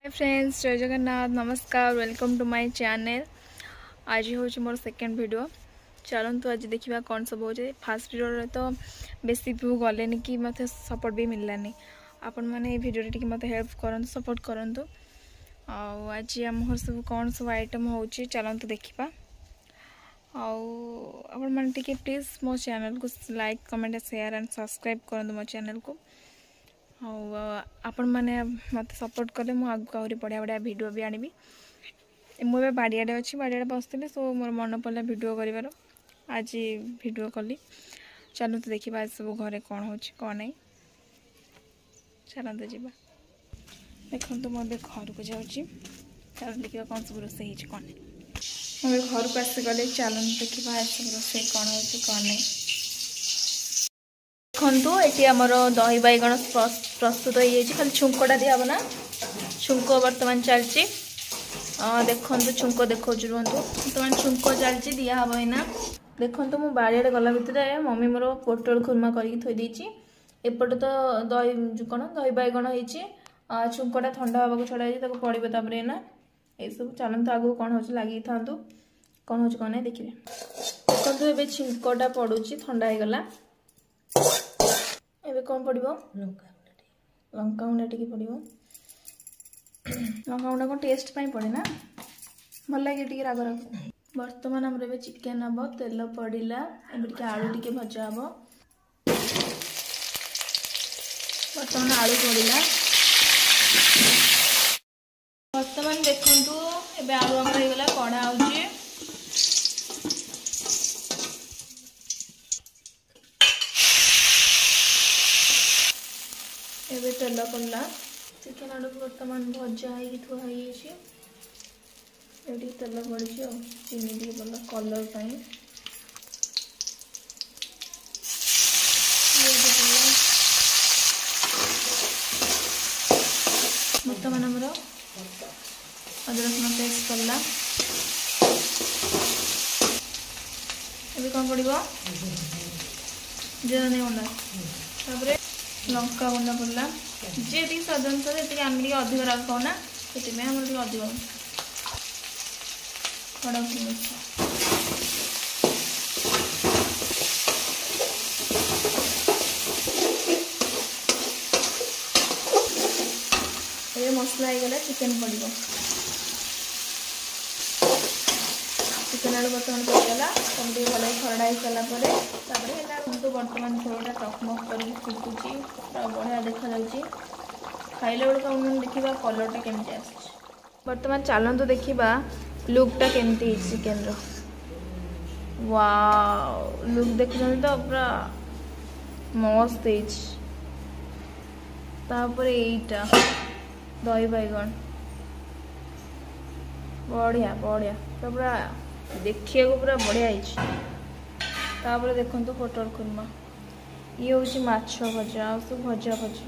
Friends जय जगन्नाथ नमस्कार welcome to my channel. आज हूँ मोर सेकेंड वीडियो। चलतु आज देखा कौन सब हो फास्ट वीडियो तो बेसी व्यू गले कि मत सपोर्ट भी मिललानी। आपण मैंने वीडियो टी मत हेल्प करूँ सपोर्ट करूँ। आज आम सब कौन सब आइटम हो चलतु देखा। आपण मैंने प्लीज मो चैनल को like comment share and subscribe करूँ मो चैनल को। आपण मैंने मत सपोर्ट कले मुझे आहरी बढ़िया बढ़िया वीडियो भी आनी। मुझे बाड़ियाडे अच्छी बाड़ियाडे बसती सो मोर मन पड़ा वीडियो कर आज वीडियो कली। चलते देखा आज सब घरे कौन हो कौन नहीं। चलते जा देखो मुझे घर को जाऊँगी। चल देखा कौन सब रोसे कौन नहीं। मुझे घर को आसीगले चलते देखा आज सब रोसे कौन हो कौन नहीं। देखो ये आमर दही बैगण प्रस्तुत हो खाली छुंकटा दिहब ना। छुंक बर्तमान चलती देखो छुंक देखो रुहतु बर्तमान छुंक चलती दिहब ना। देखो मु बाड़ियाडे गला भितर मम्मी मोर पोटल खुरमा करके थोड़ी एपटे तो दही कौन दही बैगण हो छुंकटा ठंडा हाँक छड़ा पड़े तापर ना ये सब। चलते आगू कौन हो लगी था कौन हो कौन नहीं देखिए। देखो ये छुंकटा पड़ू ठंडा हो गला। एबे कौन पड़ो लंका गुंडा टी पड़ो। लंका गुंडा कौन टेस्ट पड़े ना भल लगे टी राग राग। बर्तमान आम चिकेन हम तेल पड़ा ए आलू टी भजा हम। बर्तमान आलू पड़ा बर्तमान देखु ए आलू आम होगा कड़ा हो। एबे तेल पड़ा चिकेन आलू बर्तमान भजा हो थुआई तेल पड़ी चीनी टी पड़ा कलर बर्तमान आमर अदरक रसुण पेस्ट पड़ा। एबे कौन पड़ो जीरा गुंडा लंका गुंडा पड़ा जी स्वाद अनुसार ये आम अधिक राग खाऊना से अधिक खड़ा ये मसला होगा चिकेन पड़ो। चिकेन आलू बर्तमान पड़गला सब भल खरड़ा हो सारापर तो बर्तमान थोड़ा टकमक कर फुटुची पूरा बढ़िया देखा खाइले बेलू मैंने देखा कलरटा केमती आस। बर्तमान चलतु देखा लुकटा केमती चिकेन वाव लुक देखुं तो पूरा मस्त तापर यहीटा दही बैगण बढ़िया बढ़िया तो पूरा देखिए पूरा बढ़िया तापर देखो पोटल खुरमा ये हूँ माछ भजा सब भजा भजा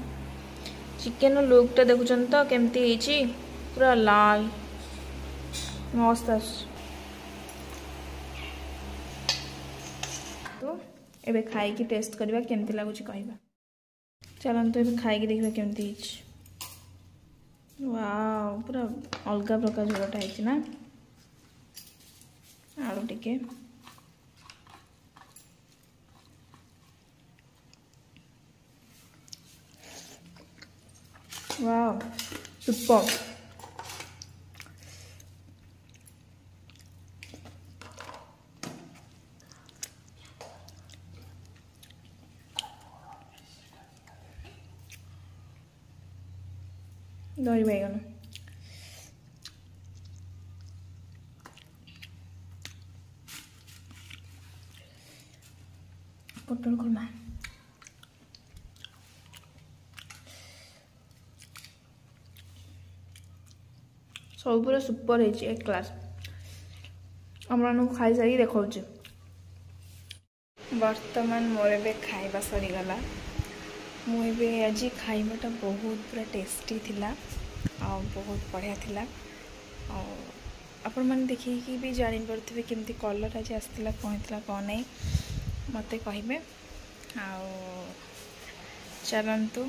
चिकेन लुकटा देखुं तो केमती पूरा लाल मस्त तो एबे खाई की टेस्ट करवा केमती लगुच कहवा। चलते एबे खाई की देखा केमती वाव पूरा अलग प्रकार झोलटा है ना। आलू टिके वाव सुपर दही बैगन पोटल खुरमा सब पूरा सुपर है एक क्लास आम खाई सारी देखा। बर्तमान मोर ए खाइबा सरीगला मुझे आज खाइबाटा बहुत पूरा टेस्टी थिला बहुत बढ़िया थिला। आपण मैंने देखिए भी जानी पड़े केमती कलर आज आसला कौन था कौन नहीं मत कहे। चलतु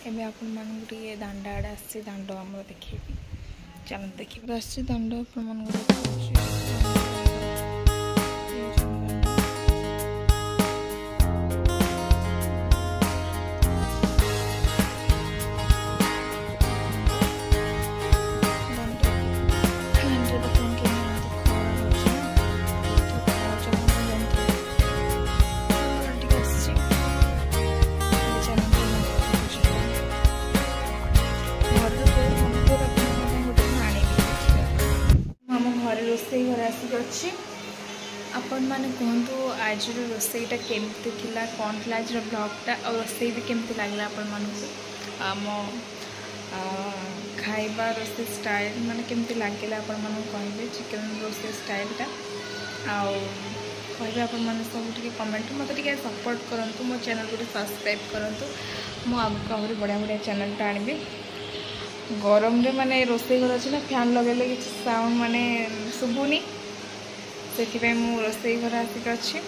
एवं आपण मानक दांडा आड़े आसी दांड आम देखी। चलो देखिए आसी दंड प्रमाण रोसई घर आसिक अच्छी आपण मैंने कहतु आज रोसईटा केमती थिला कौन थी आज ब्लॉगटा और रोसई भी केमती लगला आपण मानू आम खाइबा रोसई स्टाइल माने केमती लगे आपण मानू कहबे चिकन रोसई स्टाइलटा आउ कहबे आपण माने सब टिके कमेंट मते टिके सपोर्ट करंतु मो चैनल को सब्सक्राइब करंतु मो आगु आहुरी बढ़िया बढ़िया चैनलटा आनिबे गरम रे माने रोसई घर अच्छे ना फैन लगे कि साउंड माने शुभुनी से मु रोसई घर आसिक अच्छी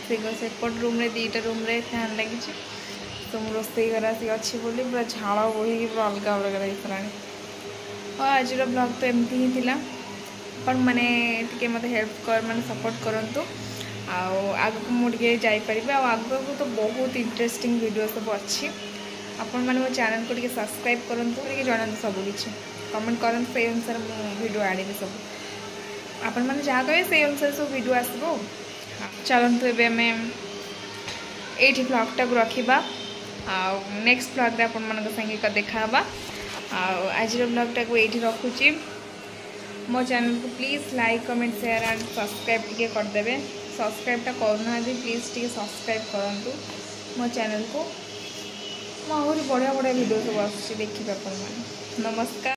सेपट रूम रे दीटा रूम रे फैन लगी तो मु रोसई घर आसिक अच्छी बोली पूरा झाड़ बोही पूरा अलग अलग होता और आज ब्लॉग तो एमती ही थिला पण माने टिके मते हेल्प कर माने सपोर्ट करंतु आगु मुझे जापर आगु तो बहुत इंटरेस्टिंग वीडियो सब अच्छी आपण मैंने मो चैनल को सब्सक्राइब करूँ जनातु सबकि कमेंट करूँ से अनुसार मु वीडियो आनी सब आपण मैंने जहाँ कहे से अनुसार सब वीडियो आसो चलतु एवं ये ब्लॉगटा को रखा नेक्स्ट ब्लॉग आपण मान संगे देखा आज ब्लॉगटा को ये रखुची मो चैनल को please like comment share and subscribe T करदे सब्सक्राइबटा करना प्लीज़ टी सब्सक्राइब करूँ मो चैनल को आहुरी बढ़िया बढ़िया वीडियो सब आस देखिए। नमस्कार।